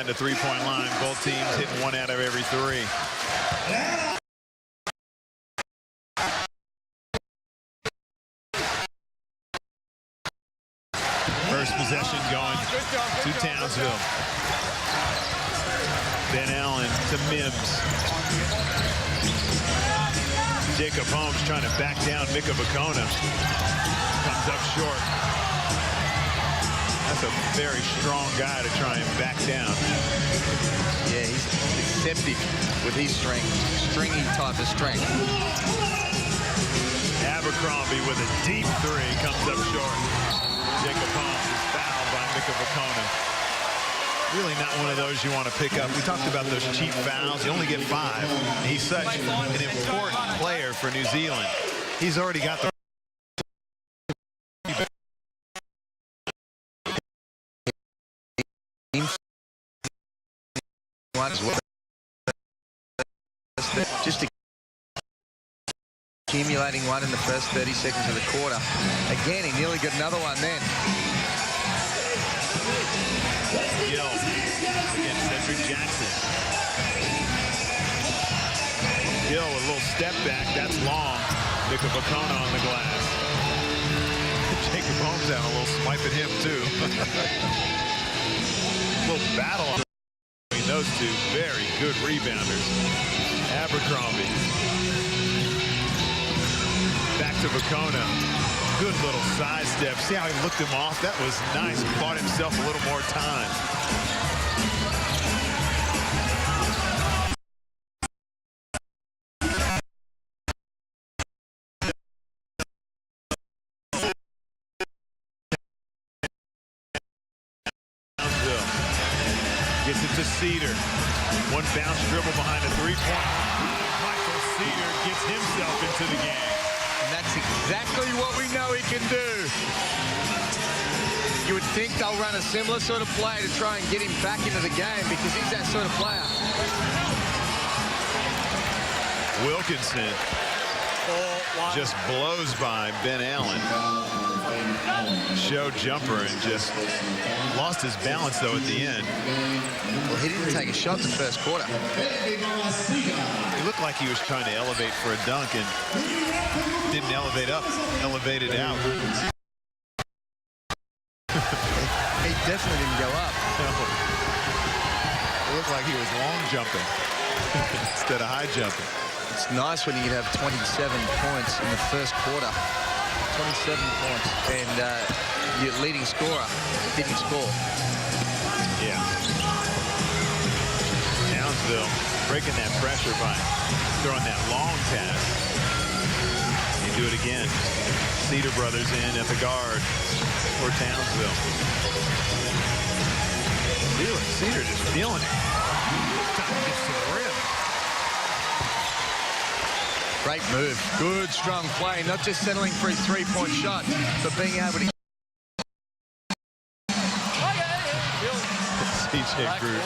the three-point line. Both teams hitting 1 out of every 3. First possession going to Townsville. Ben Allen to Mims. Jacob Holmes trying to back down Mika Vacona. Comes up short. That's a very strong guy to try and back down. Yeah, he's deceptive with his strength. Stringy type of strength. Abercrombie with a deep 3 comes up short. Jacob Holmes is fouled by Mika Vacona. Really not one of those you want to pick up. We talked about those cheap fouls. You only get 5. He's such an important player for New Zealand. He's already got the just accumulating one in the first 30 seconds of the quarter. Again, he nearly got another one then. Gill against Cedric Jackson. Gill with a little step back. That's long. Mika Vacona on the glass. Jacob Holmes having a little swipe at him, too. A little battle between those two. Very good rebounders. Abercrombie. Back to Vacona. Good little side step. See how he looked him off? That was nice. Bought himself a little more time. Gets it to Cedar. One bounce dribble behind a 3-point. Michael Cedar gets himself into the game. And that's exactly what we know he can do. You would think they'll run a similar sort of play to try and get him back into the game because he's that sort of player. Wilkinson just blows by Ben Allen. Show jumper and just lost his balance, though, at the end. Well, he didn't take a shot in the first quarter. He looked like he was trying to elevate for a dunk and didn't elevate up, elevated out. He definitely didn't go up. No. It looked like he was long jumping instead of high jumping. It's nice when you can have 27 points in the first quarter. 27 points, and your leading scorer didn't score. Yeah. Townsville breaking that pressure by throwing that long pass. They do it again. Cedar brothers in at the guard for Townsville. Cedar just feeling it. Time to get to the rim. Great move. Good, strong play. Not just settling for his 3-point shot, but being able to... CJ Group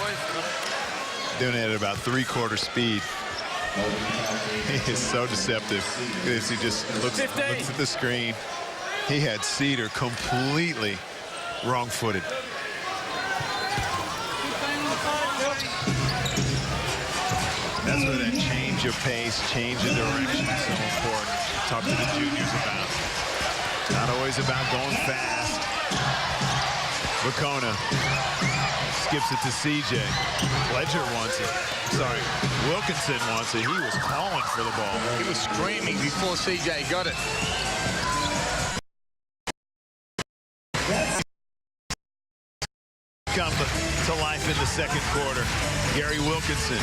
doing it at about 3/4 speed. He is so deceptive. Look at this. He just looks at the screen. He had Cedar completely wrong-footed. That's where that change of pace, change of direction is so important. Talk to the juniors about. Not always about going fast. Vacona skips it to CJ. Ledger wants it. Sorry, Wilkinson wants it. He was calling for the ball. He was screaming before CJ got it. Come to life in the second quarter. Gary Wilkinson.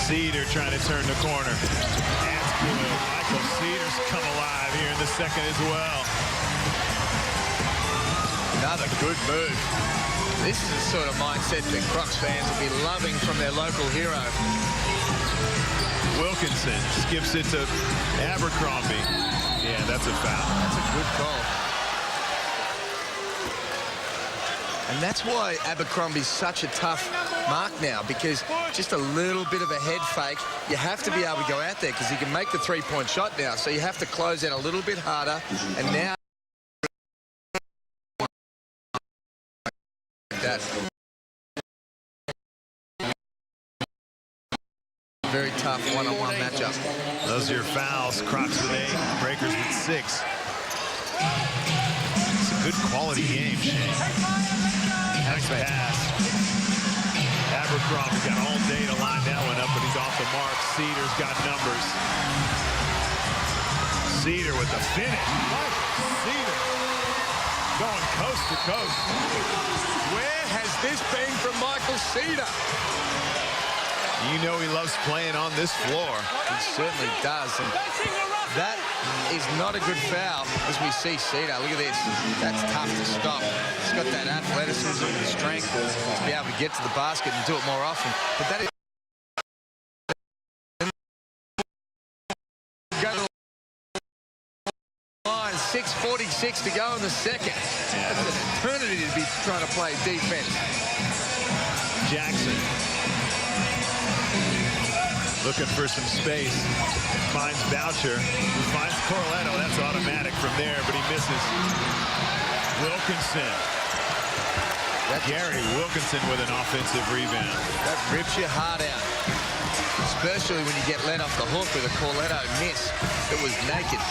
Cedar trying to turn the corner. That's good. Michael Cedar's come alive here in the second as well. Another good move. This is the sort of mindset that Crocs fans will be loving from their local hero. Wilkinson skips it to Abercrombie. Yeah, that's a foul. That's a good call. And that's why Abercrombie's such a tough mark now, because just a little bit of a head fake, you have to be able to go out there because he can make the 3-point shot now. So you have to close out a little bit harder. And now that Very tough one-on-one matchup. Those are your fouls. Crocs with 8, Breakers with 6. It's a good quality game, Shane. Nice pass. Abercrombie got all day to line that one up, but he's off the mark. Cedar's got numbers. Cedar with the finish. Cedar going coast to coast. Where has this been from Michael Cedar? You know he loves playing on this floor. He certainly does. And that is not a good foul as we see Cedar. Look at this. That's tough to stop. He's got that athleticism and strength to be able to get to the basket and do it more often. But that is... Go to the line. 6:46 to go in the second. That's an eternity to be trying to play defense. Jackson looking for some space. Finds Boucher. Finds Corletto. That's automatic from there, but he misses. Wilkinson. Gary Wilkinson with an offensive rebound. That rips your heart out. Especially when you get let off the hook with a Corletto miss. It was naked.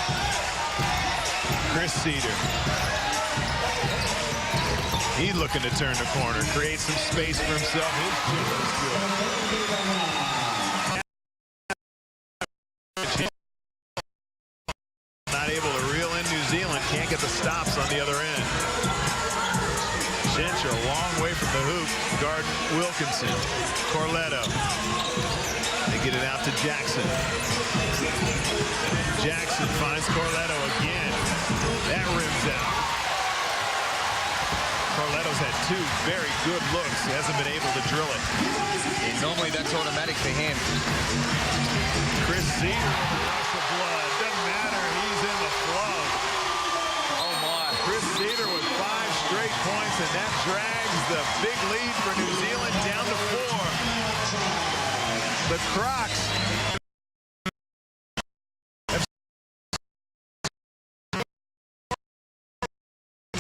Chris Cedar. He's looking to turn the corner. Create some space for himself. His jumper is good. Not able to reel in New Zealand. Can't get the stops on the other end. Cinch a long way from the hoop. Guard Wilkinson. Corletto. They get it out to Jackson. Jackson finds Corletto again. That rims out. Corletto's had 2 very good looks. He hasn't been able to drill it. And normally that's automatic for him. Chris Cedar with a rush of blood. Doesn't matter. He's in the flow. Oh, my. Chris Cedar with 5 straight points, and that drags the big lead for New Zealand down to 4. The Crocs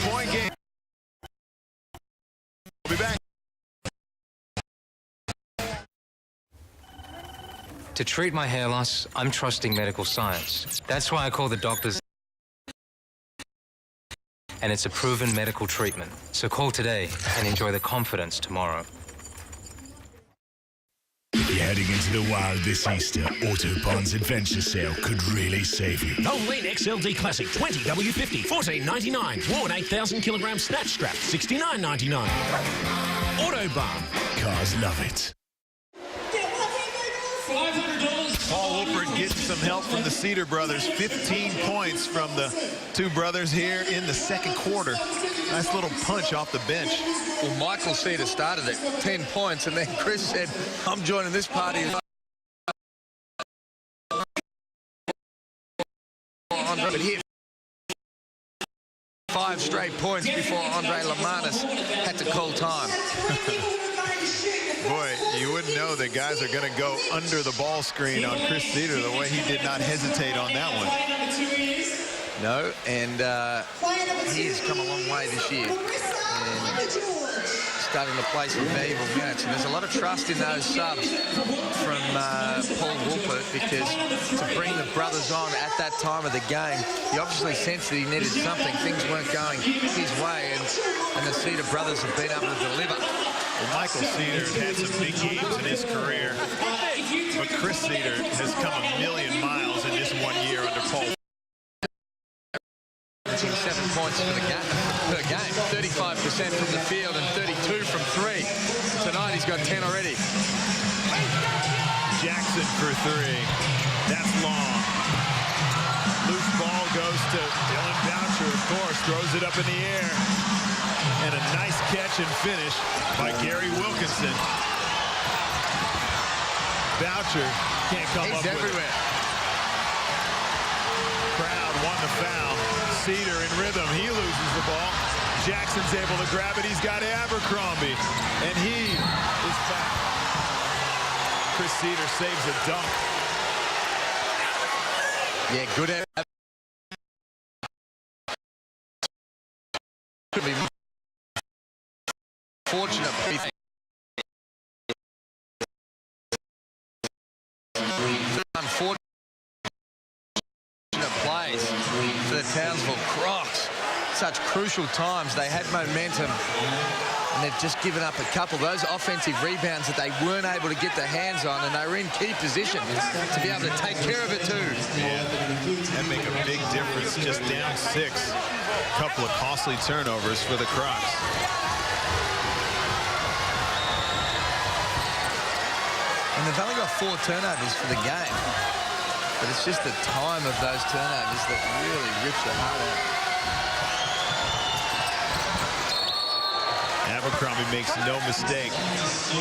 point game. We'll be back. To treat my hair loss, I'm trusting medical science. That's why I call the doctors. And it's a proven medical treatment. So call today and enjoy the confidence tomorrow. If you're heading into the wild this Easter, Autobarn's Adventure Sale could really save you. Goldwing XLD Classic 20W50, $14.99. Worn 8,000 kilogram snatch strap, $69.99. Autobarn. Cars love it. Paul Wolford getting some help from the Cedar brothers. 15 points from the 2 brothers here in the second quarter. Nice little punch off the bench. Well, Michael Cedar started it, 10 points, and then Chris said, I'm joining this party. But here, 5 straight points before Andre Lamanis had to call time. Boy, you wouldn't know that guys are going to go under the ball screen on Chris Cedar the way he did not hesitate on that one. No, and he's come a long way this year. And starting to play some valuable minutes. And there's a lot of trust in those subs from Paul Wolford, because to bring the brothers on at that time of the game, he obviously sensed that he needed something. Things weren't going his way, and the Cedar brothers have been able to deliver. Well, Michael Cedar has had some big games in his career, but Chris Cedar has come a million miles in this 1 year under Paul. 7 points per game, 35% from the field and 32 from 3. Tonight he's got 10 already. Jackson for 3. That's long. Loose ball goes to Dylan Boucher, of course, throws it up in the air. And a nice catch and finish by Gary Wilkinson. Boucher can't come up with it. He's everywhere. Crowd won the foul. Cedar in rhythm. He loses the ball. Jackson's able to grab it. He's got Abercrombie. And he is back. Chris Cedar saves a dunk. Yeah, good. Could be fortunate. unfortunate plays for the Townsville Crocs. Such crucial times. They had momentum, and they've just given up a couple. Those offensive rebounds that they weren't able to get their hands on, and they were in key position to be able to take care of it too. Yeah, that make a big difference. Just down 6. A couple of costly turnovers for the Crocs. And they've only got 4 turnovers for the game. But it's just the time of those turnovers that really rips your heart out. Abercrombie makes no mistake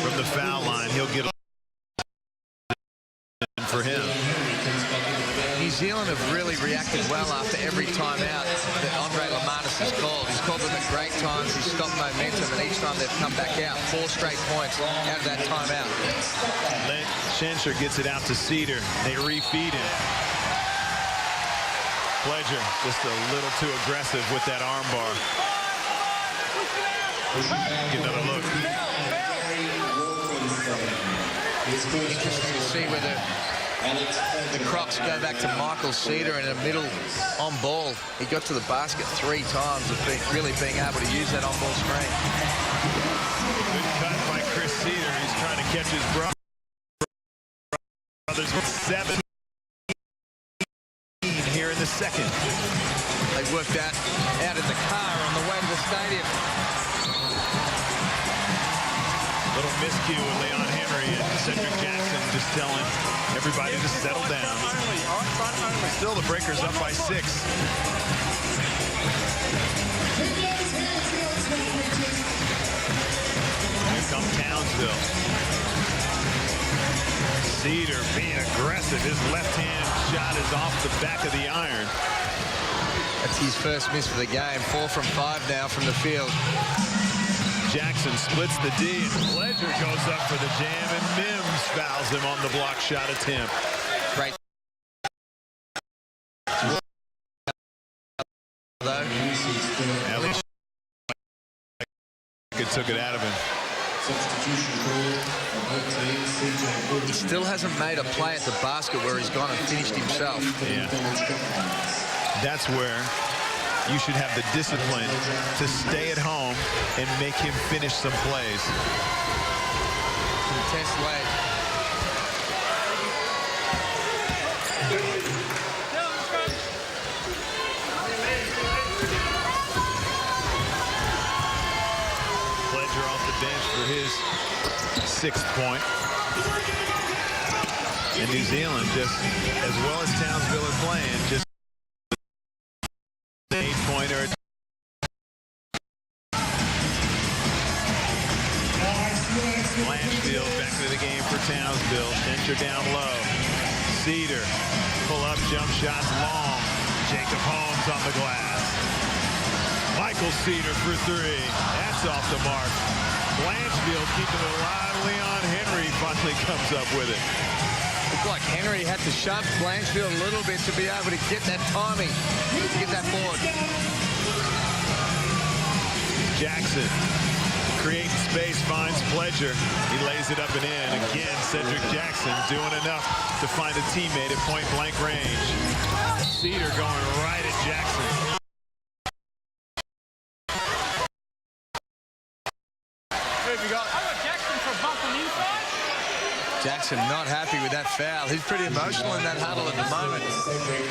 from the foul line. He'll get a for him. New Zealand have really reacted well after every timeout that Andre Lamanis has called. He's called them at great times. He's stopped momentum, and each time they've come back out, 4 straight points out of that timeout. Shencher gets it out to Cedar. They refeed him. Pledger just a little too aggressive with that arm bar. Get another look. Interesting to see whether the Crocs go back to Michael Cedar in the middle on ball. He got to the basket 3 times of really being able to use that on ball screen. Good cut by Chris Cedar. He's trying to catch his brother. Brothers with 7 here in the second. They worked out in the car on the way to the stadium. Little miscue with Leon Henry and Cedric Jackson just telling everybody to settle down. Still the Breakers up by 6. Here comes Townsville. Cedar being aggressive. His left hand shot is off the back of the iron. That's his first miss for the game. 4 from 5 now from the field. Jackson splits the D, and Pledger goes up for the jam, and Mims fouls him on the block shot attempt. Great. Ellis took it out of him. He still hasn't made a play at the basket where he's gone and finished himself. Yeah. That's where you should have the discipline to stay at home and make him finish some plays. Intense way. Pledger off the bench for his 6th point. And New Zealand, just as well as Townsville are playing, just 8-pointer. Blanchfield back to the game for Townsville. Shencher down low. Cedar, pull up, jump shots long. Jacob Holmes on the glass. Michael Cedar for 3. That's off the mark. Blanchfield keeping it alive. Leon Henry finally comes up with it. Looked like Henry had to shove Blanchfield a little bit to be able to get that timing, to get that board. Jackson creating space, finds Pledger. He lays it up and in. Again, Cedric Jackson doing enough to find a teammate at point-blank range. Cedar going right at Jackson. Jackson not happy with that foul. He's pretty emotional in that huddle at the moment,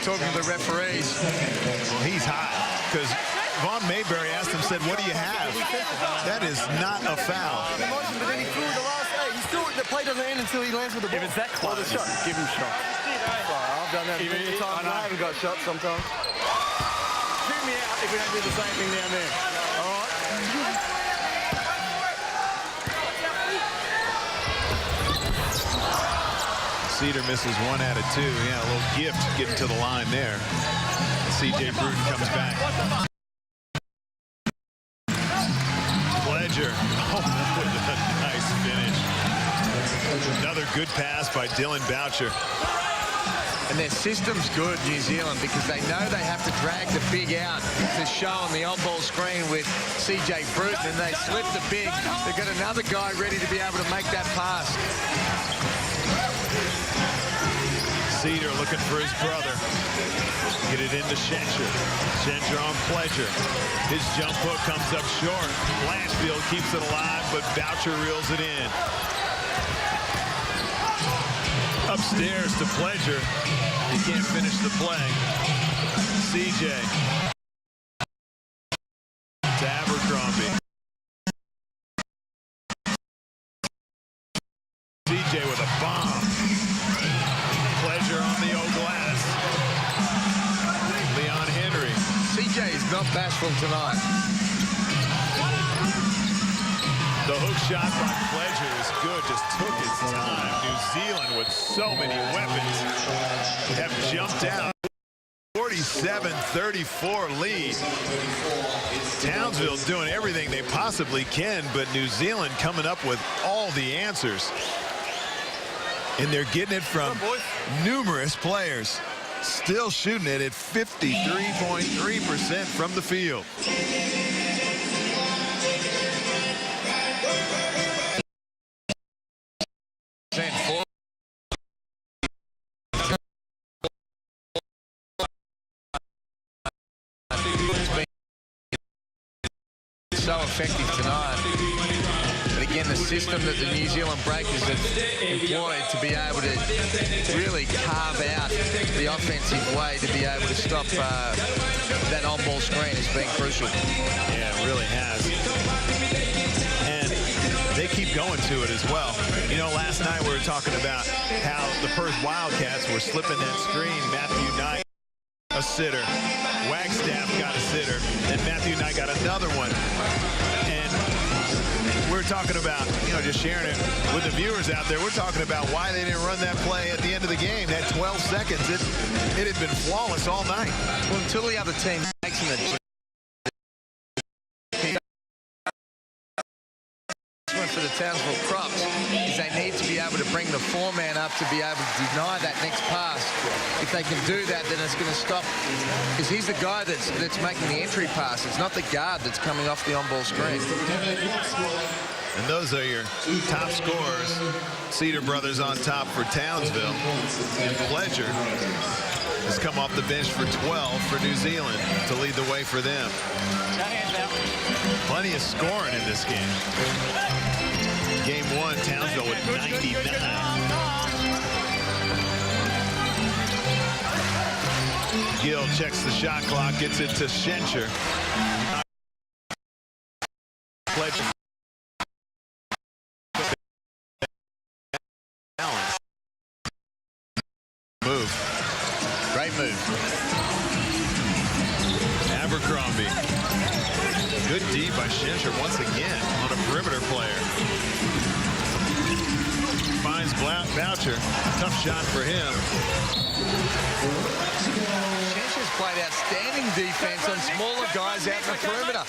talking to the referees. Well, he's hot because Vaughn Mayberry asked him, said, what do you have? That is not a foul. But then he threw the last 8. He still, the play doesn't end until he lands with the ball. If it's that close, the shot. give him a shot. I've done that many times. I haven't got shots sometimes. Shoot me out if we don't do the same thing down there. All right? Cedar misses 1 out of 2. Yeah, a little gift getting to the line there. C.J. Bruton comes back. Pledger. Oh, with a nice finish. Another good pass by Dylan Boucher. And their system's good, New Zealand, because they know they have to drag the big out to show on the on-ball screen with C.J. Bruton, and they slip the big. They've got another guy ready to be able to make that pass. Cedar looking for his brother. Get it into Schencher. Schencher on Pledger. His jump hook comes up short. Blanchfield keeps it alive, but Boucher reels it in. Upstairs to Pledger. He can't finish the play. CJ. To Abercrombie. CJ with a bomb. Pledger on the old glass. Leon Henry. CJ is not bashful tonight. The hook shot by Pledger is good, just took its time. New Zealand with so many weapons have jumped out. 47-34 lead. Townsville doing everything they possibly can, but New Zealand coming up with all the answers. And they're getting it from numerous players. Still shooting it at 53.3% from the field. So effective tonight. But again, the system that the New Zealand Breakers have employed to be able to really carve out the offensive way to be able to stop that on-ball screen has been crucial. Yeah, it really has. And they keep going to it as well. You know, last night we were talking about how the Perth Wildcats were slipping that screen. Matthew Knight, a sitter. Wagstaff got a sitter, and Matthew Knight got another one. And we're talking about, you know, just sharing it with the viewers out there. We're talking about why they didn't run that play at the end of the game. That 12 seconds, it had been flawless all night. Well, until the other team makes an adjustment for the Townsville Crocs is they need to be able to bring the four-man up to be able to deny that next pass. If they can do that, then it's going to stop, because he's the guy that's making the entry pass. It's not the guard that's coming off the on-ball screen. And those are your top scorers. Cedar brothers on top for Townsville. And Pledger has come off the bench for 12 for New Zealand to lead the way for them. Plenty of scoring in this game. Game one, Townsville with 99. Gill checks the shot clock, gets it to Schencher. Pledger. Move. Great move. Abercrombie. Good D by Schencher once again on a perimeter player. Finds Boucher. Tough shot for him. Schencher's played outstanding defense on smaller guys out in the perimeter.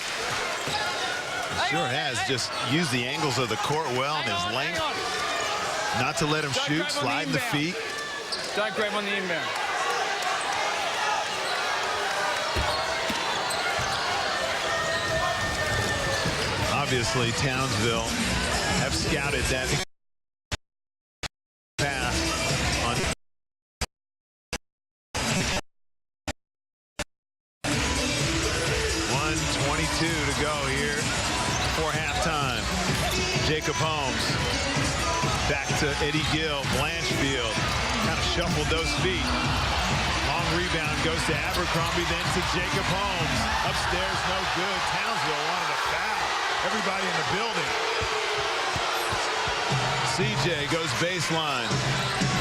Sure has. Just used the angles of the court well and his length. Not to let him shoot, slide the feet. Don't grab on the inbound. Obviously, Townsville have scouted that pass on 1:22 to go here for halftime. Jacob Holmes back to Eddie Gill. Blanchfield kind of shuffled those feet. Long rebound goes to Abercrombie, then to Jacob Holmes. Upstairs, no good. Townsville wanted a foul. Everybody in the building. CJ goes baseline.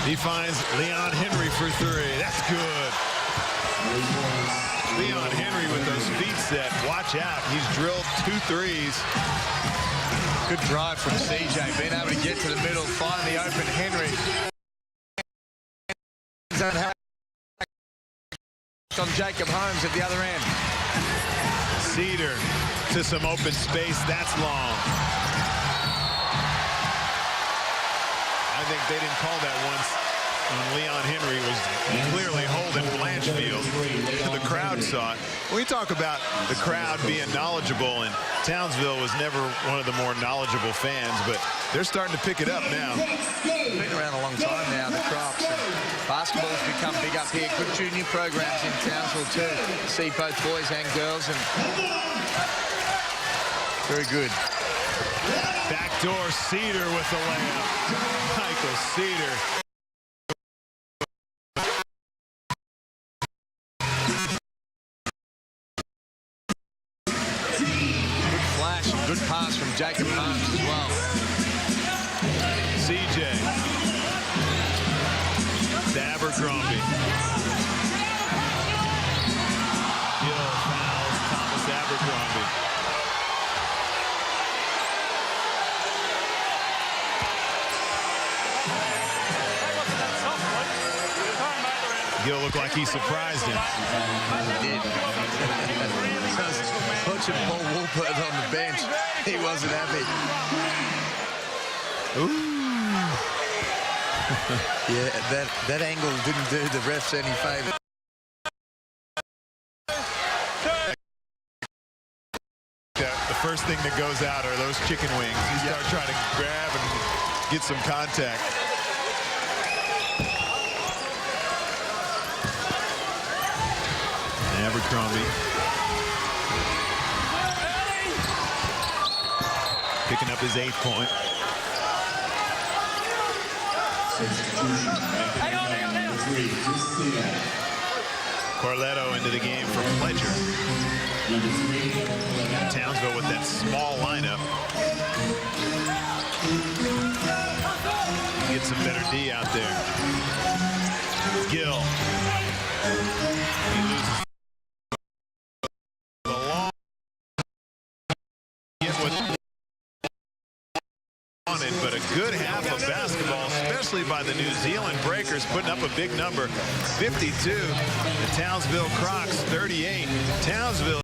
He finds Leon Henry for three. That's good. Leon Henry with those feet set. Watch out. He's drilled 2 threes. Good drive from CJ. Being able to get to the middle, find the open Henry. On Jacob Holmes at the other end. Cedar to some open space. That's long. I think they didn't call that once. when Leon Henry was clearly holding Blanchfield. The crowd saw it. We talk about the crowd being knowledgeable, and Townsville was never one of the more knowledgeable fans, but they're starting to pick it up now. Been around a long time now, the Crocs. Basketball's become big up here. Good junior programs in Townsville too. See both boys and girls, and very good. Backdoor Cedar with the layup. Michael Cedar. Good flash and good pass from Jacob Holmes as well. CJ. To Abercrombie. Gill fouls Thomas Abercrombie. Gill looked like he surprised him. He did. Watching Paul Wolpert on the bench, he wasn't happy. Ooh. Yeah, that angle didn't do the refs any favor. The first thing that goes out are those chicken wings. You start trying to grab and get some contact. Abercrombie picking up his 8th point. Corletto into the game for Pledger. Townsville with that small lineup. Get some better D out there. Gill. He loses the long wanted, but a good half of basketball, especially by the New Zealand Breakers, putting up a big number, 52. The Townsville Crocs, 38. Townsville